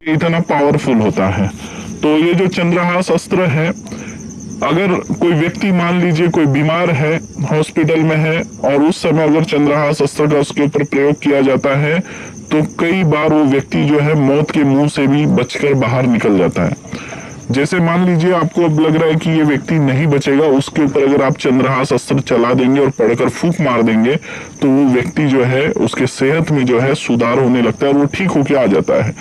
इतना पावरफुल होता है। तो ये जो चंद्रहास अस्त्र है, अगर कोई व्यक्ति मान लीजिए कोई बीमार है, हॉस्पिटल में है, और उस समय अगर चंद्रहास अस्त्र का उसके ऊपर प्रयोग किया जाता है तो कई बार वो व्यक्ति जो है मौत के मुंह से भी बचकर बाहर निकल जाता है। जैसे मान लीजिए आपको अब लग रहा है कि ये व्यक्ति नहीं बचेगा, उसके ऊपर अगर आप चंद्रहास अस्त्र चला देंगे और पड़कर फूंक मार देंगे तो वो व्यक्ति जो है उसके सेहत में जो है सुधार होने लगता है और वो ठीक होके आ जाता है।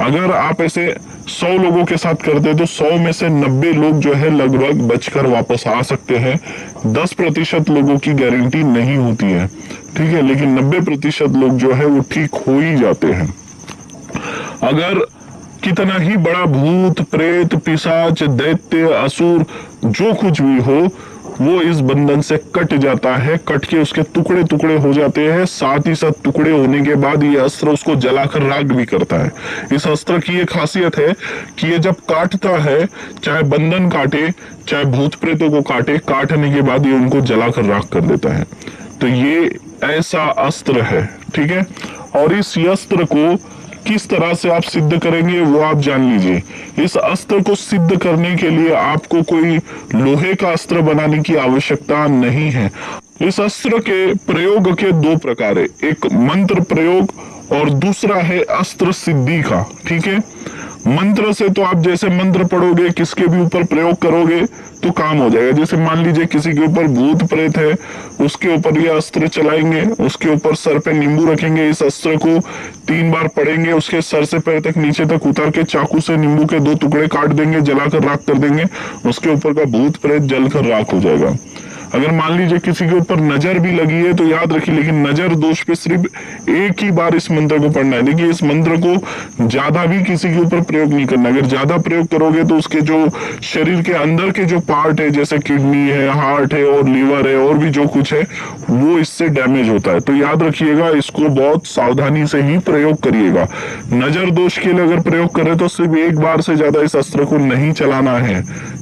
अगर आप ऐसे 100 लोगों के साथ करते तो 100 में से 90 लोग जो है लगभग बचकर वापस आ सकते हैं। 10% लोगों की गारंटी नहीं होती है, ठीक है, लेकिन 90% लोग जो है वो ठीक हो ही जाते हैं। अगर कितना ही बड़ा भूत प्रेत पिशाच दैत्य असुर जो कुछ भी हो वो इस बंधन से कट जाता है, कट के उसके टुकड़े टुकड़े हो जाते हैं। साथ ही साथ टुकड़े होने के बाद ये अस्त्र उसको जलाकर राख भी करता है। इस अस्त्र की ये खासियत है कि ये जब काटता है, चाहे बंधन काटे चाहे भूत प्रेतों को काटे, काटने के बाद ये उनको जलाकर राख कर देता है। तो ये ऐसा अस्त्र है, ठीक है। और इस अस्त्र को किस तरह से आप सिद्ध करेंगे वो आप जान लीजिए। इस अस्त्र को सिद्ध करने के लिए आपको कोई लोहे का अस्त्र बनाने की आवश्यकता नहीं है। इस अस्त्र के प्रयोग के 2 प्रकार है, एक मंत्र प्रयोग और दूसरा है अस्त्र सिद्धि का, ठीक है। मंत्र से तो आप जैसे मंत्र पढ़ोगे, किसके भी ऊपर प्रयोग करोगे तो काम हो जाएगा। जैसे मान लीजिए किसी के ऊपर भूत प्रेत है, उसके ऊपर ये अस्त्र चलाएंगे, उसके ऊपर सर पे नींबू रखेंगे, इस अस्त्र को 3 बार पढ़ेंगे, उसके सर से पैर तक नीचे तक उतार के चाकू से नींबू के 2 टुकड़े काट देंगे, जलाकर राख कर देंगे, उसके ऊपर का भूत प्रेत जलकर राख हो जाएगा। अगर मान लीजिए किसी के ऊपर नजर भी लगी है तो याद रखिए, लेकिन नजर दोष पे सिर्फ एक ही बार इस मंत्र को पढ़ना है। देखिए इस मंत्र को ज्यादा भी किसी के ऊपर प्रयोग नहीं करना। अगर ज्यादा प्रयोग करोगे तो उसके जो शरीर के अंदर के जो पार्ट है, जैसे किडनी है, हार्ट है और लीवर है और भी जो कुछ है, वो इससे डैमेज होता है। तो याद रखिएगा, इसको बहुत सावधानी से ही प्रयोग करिएगा। नजर दोष के लिए अगर प्रयोग करें तो सिर्फ एक बार से ज्यादा इस अस्त्र को नहीं चलाना है,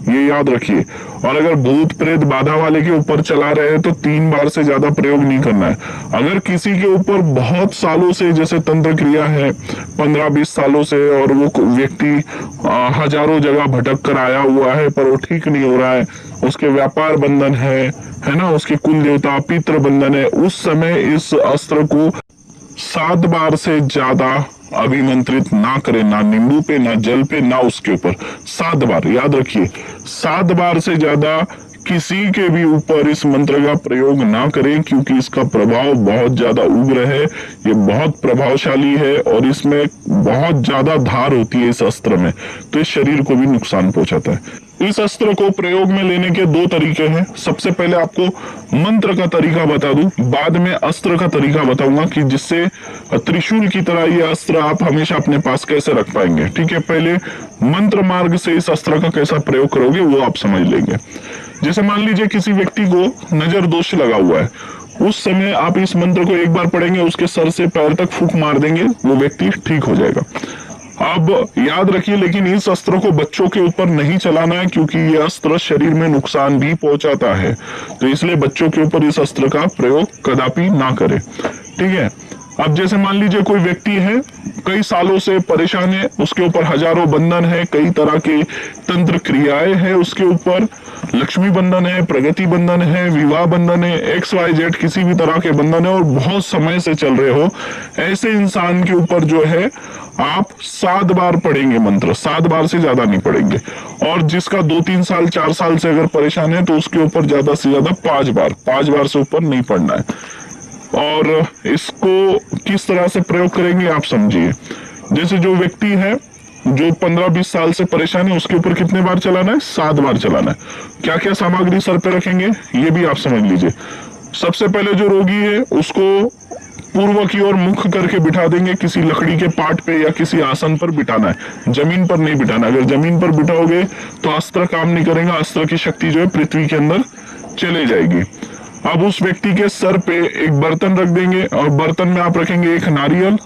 ये याद रखिए। और अगर भूत प्रेत बाधा वाले के ऊपर चला रहे हैं तो 3 बार से ज्यादा प्रयोग नहीं करना है। अगर किसी के ऊपर बहुत सालों से जैसे तंत्र क्रिया है, 15-20 सालों से, और वो व्यक्ति हजारों जगह भटक कर आया हुआ है पर वो ठीक नहीं हो रहा है, उसके व्यापार बंधन है ना, उसके कुल देवता पितृ बंधन है, उस समय इस अस्त्र को 7 बार से ज्यादा अभिमंत्रित ना करें, ना नींबू पे, ना जल पे, ना उसके ऊपर। 7 बार याद रखिए, 7 बार से ज्यादा किसी के भी ऊपर इस मंत्र का प्रयोग ना करें, क्योंकि इसका प्रभाव बहुत ज्यादा उग्र है, ये बहुत प्रभावशाली है और इसमें बहुत ज्यादा धार होती है इस अस्त्र में, तो इस शरीर को भी नुकसान पहुंचाता है। इस अस्त्र को प्रयोग में लेने के 2 तरीके हैं। सबसे पहले आपको मंत्र का तरीका बता दूं, बाद में अस्त्र का तरीका बताऊंगा कि जिससे त्रिशूल की तरह ये अस्त्र आप हमेशा अपने पास कैसे रख पाएंगे, ठीक है। पहले मंत्र मार्ग से इस अस्त्र का कैसा प्रयोग करोगे वो आप समझ लेंगे। जैसे मान लीजिए किसी व्यक्ति को नजर दोष लगा हुआ है, उस समय आप इस मंत्र को एक बार पढ़ेंगे, उसके सर से पैर तक फूंक मार देंगे, वो व्यक्ति ठीक हो जाएगा। अब याद रखिए, लेकिन इस अस्त्र को बच्चों के ऊपर नहीं चलाना है, क्योंकि ये अस्त्र शरीर में नुकसान भी पहुंचाता है, तो इसलिए बच्चों के ऊपर इस अस्त्र का प्रयोग कदापि ना करें, ठीक है। अब जैसे मान लीजिए कोई व्यक्ति है, कई सालों से परेशान है, उसके ऊपर हजारों बंधन है, कई तरह के तंत्र क्रियाएं हैं उसके ऊपर, लक्ष्मी बंधन है, प्रगति बंधन है, विवाह बंधन है, XYZ किसी भी तरह के बंधन है और बहुत समय से चल रहे हो, ऐसे इंसान के ऊपर जो है आप 7 बार पढ़ेंगे मंत्र, 7 बार से ज्यादा नहीं पढ़ेंगे। और जिसका 2-3 साल 4 साल से अगर परेशान है तो उसके ऊपर ज्यादा से ज्यादा 5 बार से ऊपर नहीं पढ़ना है। और इसको किस तरह से प्रयोग करेंगे आप समझिए। जैसे जो व्यक्ति है जो 15-20 साल से परेशान है, उसके ऊपर कितने बार चलाना है? 7 बार चलाना है। क्या क्या सामग्री सर पे रखेंगे ये भी आप समझ लीजिए। सबसे पहले जो रोगी है उसको पूर्व की ओर मुख करके बिठा देंगे, किसी लकड़ी के पाट पे या किसी आसन पर बिठाना है, जमीन पर नहीं बिठाना। अगर जमीन पर बिठाओगे तो अस्त्र काम नहीं करेगा, अस्त्र की शक्ति जो है पृथ्वी के अंदर चले जाएगी। अब उस व्यक्ति के सर पे एक बर्तन रख देंगे और बर्तन में आप रखेंगे 1 नारियल,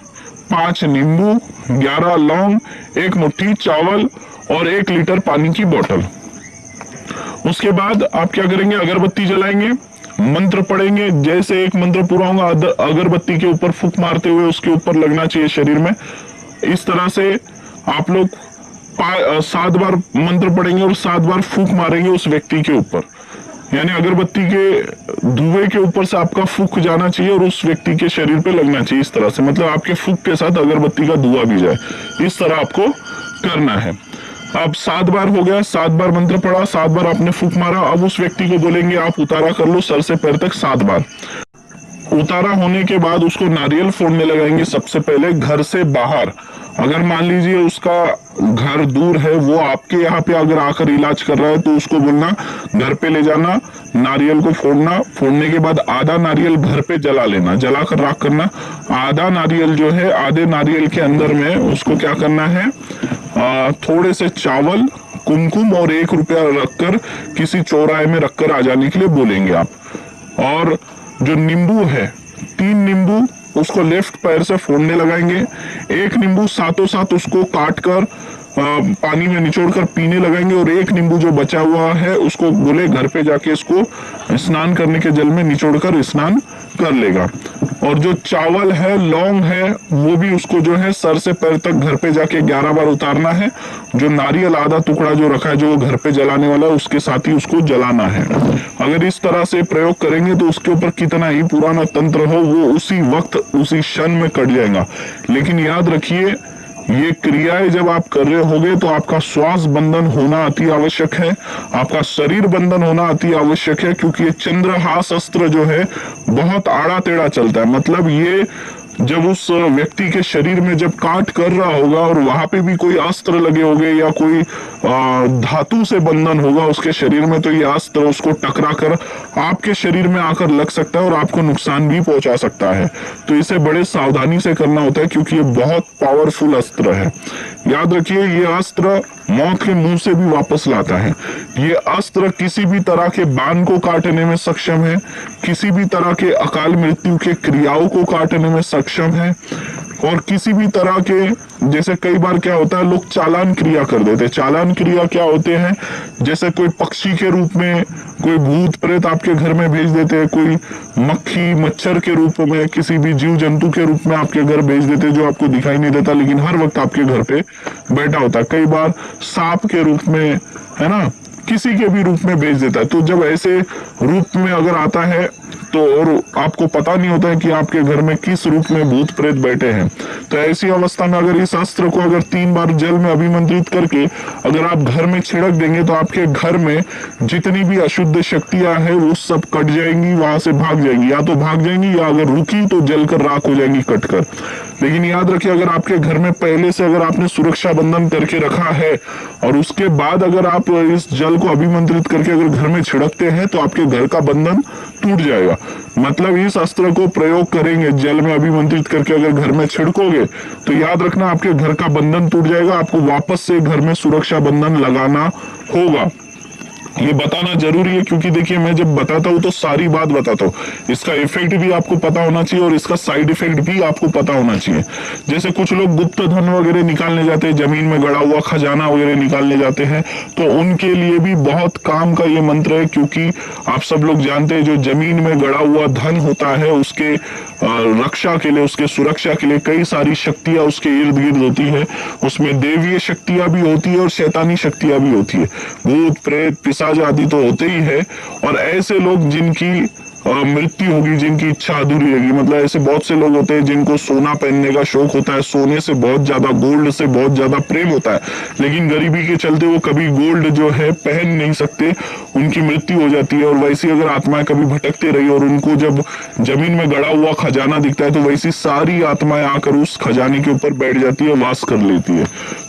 5 नींबू, 11 लौंग, 1 मुट्ठी चावल और 1 लीटर पानी की बोतल। उसके बाद आप क्या करेंगे? अगरबत्ती जलाएंगे, मंत्र पढ़ेंगे। जैसे एक मंत्र पूरा होगा अगरबत्ती के ऊपर फूंक मारते हुए उसके ऊपर लगना चाहिए शरीर में। इस तरह से आप लोग 7 बार मंत्र पढ़ेंगे और 7 बार फूंक मारेंगे उस व्यक्ति के ऊपर, यानी अगरबत्ती के धुएं के ऊपर से आपका फूंक जाना चाहिए और उस व्यक्ति के शरीर पे लगना चाहिए इस तरह से, मतलब आपके फूंक के साथ अगरबत्ती का धुआं भी जाए, इस तरह आपको करना है। अब 7 बार हो गया, 7 बार मंत्र पढ़ा, 7 बार आपने फूंक मारा। अब उस व्यक्ति को बोलेंगे आप उतारा कर लो सर से पैर तक 7 बार। उतारा होने के बाद उसको नारियल फोड़ने लगाएंगे सबसे पहले घर से बाहर। अगर मान लीजिए उसका घर दूर है, वो आपके यहाँ पे अगर आकर इलाज कर रहा है, तो उसको बोलना घर पे ले जाना, नारियल को फोड़ना, फोड़ने के बाद आधा नारियल घर पे जला लेना, जला कर राख करना। आधा नारियल जो है, आधे नारियल के अंदर में उसको क्या करना है, थोड़े से चावल, कुमकुम और 1 रुपया रखकर किसी चौराहे में रखकर आ जाने के लिए बोलेंगे आप। और जो नींबू है, 3 नींबू उसको लेफ्ट पैर से फोड़ने लगाएंगे। 1 नींबू साथों साथ उसको काट कर पानी में निचोड़ कर पीने लगाएंगे, और 1 नींबू जो बचा हुआ है उसको बोले घर पे जाके इसको स्नान करने के जल में निचोड़ कर स्नान कर लेगा। और जो चावल है, लौंग है, वो भी उसको जो है सर से पैर तक घर पे जाके 11 बार उतारना है। जो नारियल आधा टुकड़ा जो रखा है, जो घर पे जलाने वाला, उसके साथ ही उसको जलाना है। अगर इस तरह से प्रयोग करेंगे तो उसके ऊपर कितना ही पुराना तंत्र हो, वो उसी वक्त उसी क्षण में कट जाएगा। लेकिन याद रखिए, ये क्रियाएं जब आप कर रहे होगे तो आपका श्वास बंधन होना अति आवश्यक है, आपका शरीर बंधन होना अति आवश्यक है, क्योंकि ये चंद्रहास अस्त्र जो है बहुत आड़ा टेढ़ा चलता है। मतलब ये जब उस व्यक्ति के शरीर में जब काट कर रहा होगा और वहां पे भी कोई अस्त्र लगे होंगे या कोई धातु से बंधन होगा उसके शरीर में, तो ये अस्त्र उसको टकरा कर आपके शरीर में आकर लग सकता है और आपको नुकसान भी पहुंचा सकता है। तो इसे बड़े सावधानी से करना होता है, क्योंकि ये बहुत पावरफुल अस्त्र है। याद रखिए, ये अस्त्र मौत के मुंह से भी वापस लाता है। ये अस्त्र किसी भी तरह के बाण को काटने में सक्षम है, किसी भी तरह के अकाल मृत्यु के क्रियाओं को काटने में सक्षम है, और किसी भी तरह के, जैसे कई बार क्या होता है, लोग चालान क्रिया कर देते हैं। चालान क्रिया क्या होते हैं, जैसे कोई पक्षी के रूप में कोई भूत प्रेत आपके घर में भेज देते हैं, कोई मक्खी मच्छर के रूप में, किसी भी जीव जंतु के रूप में आपके घर भेज देते हैं, जो आपको दिखाई नहीं देता लेकिन हर वक्त आपके घर पे बैठा होता है। कई बार सांप के रूप में, है ना, किसी के भी रूप में भेज देता है। तो जब ऐसे रूप में अगर आता है तो, और आपको पता नहीं होता है कि आपके घर में किस रूप में भूत प्रेत बैठे हैं, तो ऐसी अवस्था में अगर इस अस्त्र को अगर 3 बार जल में अभिमंत्रित करके अगर आप घर में छिड़क देंगे, तो आपके घर में जितनी भी अशुद्ध शक्तियां हैं वो सब कट जाएंगी, वहां से भाग जाएंगी, या तो भाग जाएंगी या अगर रुकी तो जलकर राख हो जाएंगी कटकर। लेकिन याद रखिए, अगर आपके घर में पहले से अगर आपने सुरक्षा बंधन करके रखा है और उसके बाद अगर आप इस जल को अभिमंत्रित करके अगर घर में छिड़कते हैं, तो आपके घर का बंधन टूट जाएगा। मतलब इस अस्त्र को प्रयोग करेंगे, जल में अभिमंत्रित करके अगर घर में छिड़कोगे, तो याद रखना आपके घर का बंधन टूट जाएगा। आपको वापस से घर में सुरक्षा बंधन लगाना होगा। ये बताना जरूरी है, क्योंकि देखिए, मैं जब बताता हूँ तो सारी बात बताता हूँ, इसका इफेक्ट भी आपको पता होना चाहिए और इसका साइड इफेक्ट भी आपको पता होना चाहिए। जैसे कुछ लोग गुप्त धन वगैरह निकालने जाते हैं, जमीन में गड़ा हुआ खजाना वगैरह निकालने जाते हैं, तो उनके लिए भी बहुत काम का ये मंत्र है। क्योंकि आप सब लोग जानते हैं, जो जमीन में गड़ा हुआ धन होता है, उसके रक्षा के लिए, उसके सुरक्षा के लिए कई सारी शक्तियां उसके इर्द गिर्द होती है। उसमें देवीय शक्तियां भी होती है और शैतानी शक्तियां भी होती है। भूत प्रेत पिशाच आदि तो होते ही है, और ऐसे लोग जिनकी मृत्यु होगी, जिनकी इच्छा अधूरी रहेगी। मतलब ऐसे बहुत से लोग होते हैं जिनको सोना पहनने का शौक होता है, सोने से बहुत ज्यादा, गोल्ड से बहुत ज्यादा प्रेम होता है, लेकिन गरीबी के चलते वो कभी गोल्ड जो है पहन नहीं सकते, उनकी मृत्यु हो जाती है। और वैसी अगर आत्माएं कभी भटकते रही और उनको जब जमीन में गड़ा हुआ खजाना दिखता है, तो वैसी सारी आत्माएं आकर उस खजाने के ऊपर बैठ जाती है, वास कर लेती है।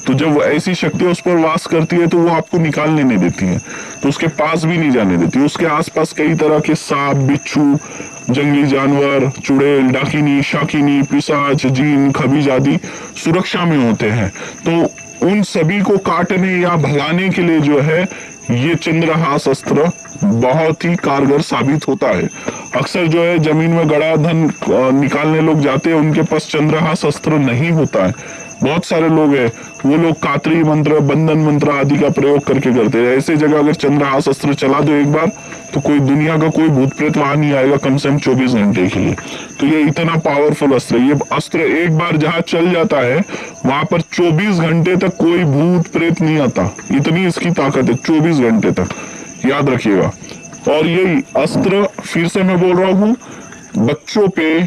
तो जब ऐसी शक्तियां उस पर वास करती है, तो वो आपको निकालने नहीं देती है, तो उसके पास भी नहीं जाने देती। उसके आसपास कई तरह के सांप, बिच्छू, जंगली जानवर, चुड़ैल, डाकिनी, शाकिनी, पिशाच, जीन, खबीज आदि सुरक्षा में होते हैं। तो उन सभी को काटने या भगाने के लिए जो है ये चंद्रहास अस्त्र बहुत ही कारगर साबित होता है। अक्सर जो है जमीन में गड़ा धन निकालने लोग जाते हैं, उनके पास चंद्रहास अस्त्र नहीं होता है। बहुत सारे लोग हैं, वो लोग कातरी मंत्र, बंधन मंत्र आदि का प्रयोग करके करते हैं। ऐसे जगह अगर चंद्रहास अस्त्र चला दो एक बार, तो कोई दुनिया का कोई भूत प्रेत वहां नहीं आएगा कम से कम 24 घंटे के लिए। तो ये इतना पावरफुल अस्त्र है। ये अस्त्र एक बार जहां चल जाता है वहां पर 24 घंटे तक कोई भूत प्रेत नहीं आता, इतनी इसकी ताकत है 24 घंटे तक, याद रखिएगा। और यही अस्त्र फिर से मैं बोल रहा हूँ, बच्चों पे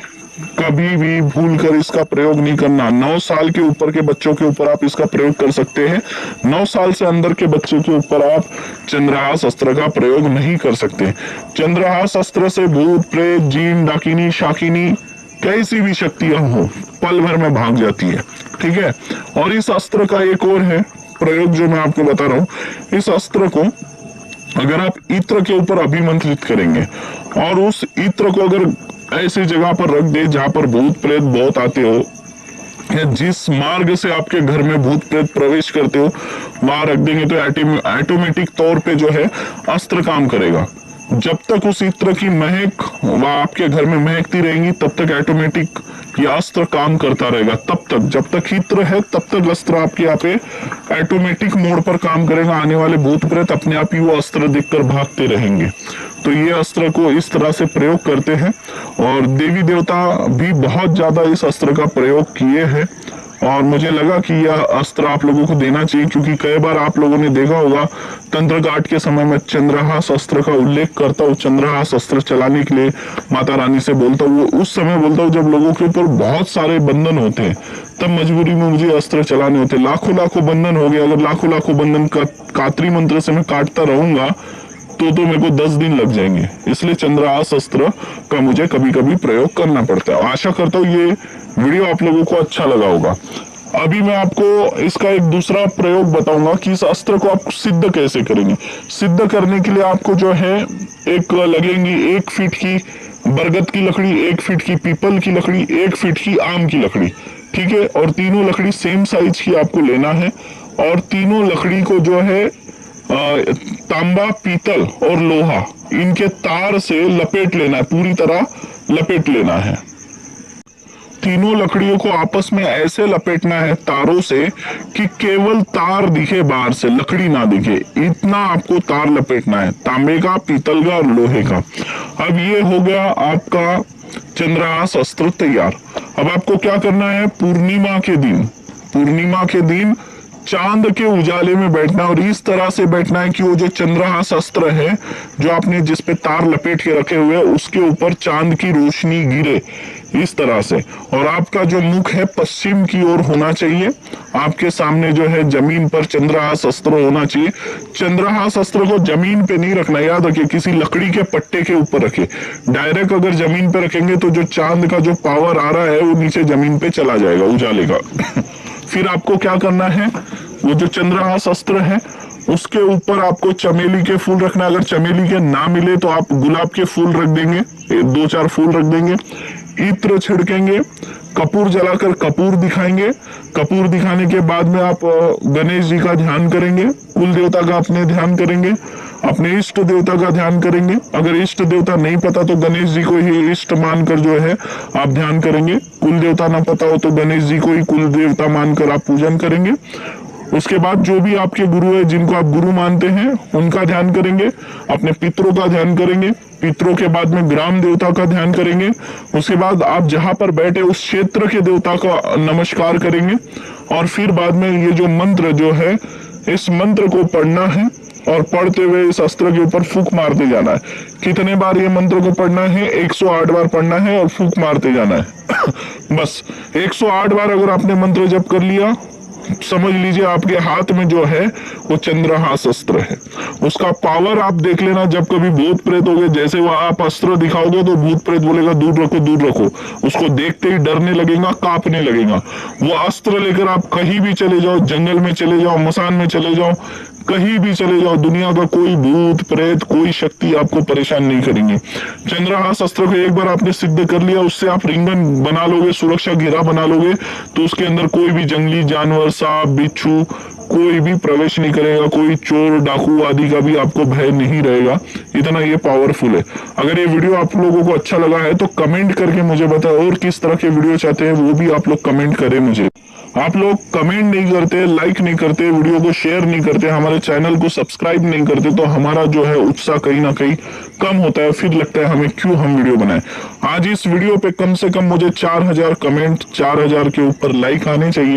कभी भी भूल कर इसका प्रयोग नहीं करना। 9 साल के ऊपर के बच्चों के ऊपर आप इसका प्रयोग कर सकते हैं, 9 साल से अंदर के बच्चे के ऊपर आप चंद्रहास अस्त्र का प्रयोग नहीं कर सकते। चंद्रहास अस्त्र से भूत प्रेत जीन डाकिनी शाकिनी कैसी भी शक्तियां हो पल भर में भाग जाती है, ठीक है। और इस अस्त्र का एक और है प्रयोग जो मैं आपको बता रहा हूँ। इस अस्त्र को अगर आप इत्र के ऊपर अभिमंत्रित करेंगे और उस इत्र को अगर ऐसी जगह पर रख दे जहां पर भूत प्रेत बहुत आते हो, या जिस मार्ग से आपके घर में भूत प्रेत प्रवेश करते हो वहां रख देंगे तो ऑटोमेटिक तौर पे जो है अस्त्र काम करेगा। जब तक उस इत्र की महक वह आपके घर में महकती रहेगी तब तक ऑटोमेटिक ये अस्त्र काम करता रहेगा। तब तक जब तक इत्र है तब तक अस्त्र आपके यहाँ पे ऑटोमेटिक मोड पर काम करेगा। आने वाले भूत प्रेत अपने आप ही वो अस्त्र देखकर भागते रहेंगे। तो ये अस्त्र को इस तरह से प्रयोग करते हैं और देवी देवता भी बहुत ज्यादा इस अस्त्र का प्रयोग किए हैं। और मुझे लगा कि यह अस्त्र आप लोगों को देना चाहिए, क्योंकि कई बार आप लोगों ने देखा होगा तंत्र घाट के समय में चंद्रहास अस्त्र का उल्लेख करता हूँ। चंद्रहास अस्त्र चलाने के लिए माता रानी से बोलता हूँ, वो उस समय बोलता हूँ जब लोगों के ऊपर बहुत सारे बंधन होते हैं, तब मजबूरी में मुझे अस्त्र चलाने होते। लाखों लाखों बंधन हो गए, अगर लाखों लाखों बंधन का कात्री मंत्र से मैं काटता रहूंगा तो मेरे को 10 दिन लग जाएंगे। इसलिए चंद्रहास अस्त्र का मुझे कभी कभी प्रयोग करना पड़ता है। आशा करता हूँ ये वीडियो आप लोगों को अच्छा लगा होगा। अभी मैं आपको इसका एक दूसरा प्रयोग बताऊंगा कि इस अस्त्र को आप सिद्ध कैसे करेंगे। सिद्ध करने के लिए आपको जो है एक लगेंगी 1 फीट की बरगद की लकड़ी, 1 फीट की पीपल की लकड़ी, 1 फीट की आम की लकड़ी, ठीक है। और तीनों लकड़ी सेम साइज की आपको लेना है और तीनों लकड़ी को जो है तांबा, पीतल और लोहा इनके तार से लपेट लेना है, पूरी तरह लपेट लेना है। तीनों लकड़ियों को आपस में ऐसे लपेटना है तारों से कि केवल तार दिखे बाहर से, लकड़ी ना दिखे, इतना आपको तार लपेटना है, तांबे का, पीतल का और लोहे का। अब ये हो गया आपका चंद्रहास अस्त्र तैयार। अब आपको क्या करना है, पूर्णिमा के दिन चांद के उजाले में बैठना और इस तरह से बैठना है कि वो जो चंद्रहास अस्त्र है जो आपने जिस पे तार लपेट के रखे हुए उसके ऊपर चांद की रोशनी गिरे इस तरह से। और आपका जो मुख है पश्चिम की ओर होना चाहिए। आपके सामने जो है जमीन पर चंद्रहास अस्त्र होना चाहिए। चंद्रहास अस्त्र को जमीन पे नहीं रखना, याद रखिए, किसी लकड़ी के पट्टे के ऊपर रखे। डायरेक्ट अगर जमीन पे रखेंगे तो जो चांद का जो पावर आ रहा है वो नीचे जमीन पे चला जाएगा, उजाले का। फिर आपको क्या करना है, वो जो चंद्रहास अस्त्र है उसके ऊपर आपको चमेली के फूल रखना। अगर चमेली के ना मिले तो आप गुलाब के फूल रख देंगे, 2-4 फूल रख देंगे। इत्र छिड़केंगे, कपूर जलाकर कपूर दिखाएंगे। कपूर दिखाने के बाद में आप गणेश जी का ध्यान करेंगे, कुल देवता का अपने ध्यान करेंगे, अपने इष्ट देवता का ध्यान करेंगे। अगर इष्ट देवता नहीं पता तो गणेश जी को ही इष्ट मानकर जो है आप ध्यान करेंगे। कुल देवता ना पता हो तो गणेश जी को ही कुल देवता मानकर आप पूजन करेंगे। उसके बाद जो भी आपके गुरु है, जिनको आप गुरु मानते हैं, उनका ध्यान करेंगे। अपने पितरों का ध्यान करेंगे। पितरों के बाद में ग्राम देवता का ध्यान करेंगे। उसके बाद आप जहां पर बैठे उस क्षेत्र के देवता का नमस्कार करेंगे। और फिर बाद में ये जो मंत्र जो है, इस मंत्र को पढ़ना है और पढ़ते हुए इस अस्त्र के ऊपर फूंक मारते जाना है। कितने बार ये मंत्र को पढ़ना है, 108 बार पढ़ना है और फूंक मारते जाना है। बस 108 बार अगर आपने मंत्र जप कर लिया, समझ लीजिए आपके हाथ में जो है वो चंद्रहास अस्त्र है। उसका पावर आप देख लेना। जब कभी भूत प्रेत हो गए, जैसे वो आप अस्त्र दिखाओगे तो भूत प्रेत बोलेगा दूर रखो दूर रखो, उसको देखते ही डरने लगेगा, कांपने लगेगा। वो अस्त्र लेकर आप कहीं भी चले जाओ, जंगल में चले जाओ, मसान में चले जाओ, कहीं भी चले जाओ, दुनिया का कोई भूत प्रेत कोई शक्ति आपको परेशान नहीं करेंगे। चंद्रहास अस्त्र को एक बार आपने सिद्ध कर लिया, उससे आप रिंगन बना लोगे, सुरक्षा घेरा बना लोगे, तो उसके अंदर कोई भी जंगली जानवर, सांप, बिच्छू कोई भी प्रवेश नहीं करेगा। कोई चोर डाकू आदि का भी आपको भय नहीं रहेगा। इतना ये पावरफुल है। अगर ये वीडियो आप लोगों को अच्छा लगा है तो कमेंट करके मुझे बताएं, और किस तरह के वीडियो चाहते हैं वो भी आप लोग कमेंट करें मुझे। आप लोग कमेंट नहीं करते, लाइक नहीं करते, वीडियो को शेयर नहीं करते, हमारे चैनल को सब्सक्राइब नहीं करते, तो हमारा जो है उत्साह कहीं ना कहीं कम होता है। फिर लगता है हमें क्यों हम वीडियो बनाएं। आज इस वीडियो पे कम से कम मुझे 4000 कमेंट, 4000 के ऊपर लाइक आने चाहिए।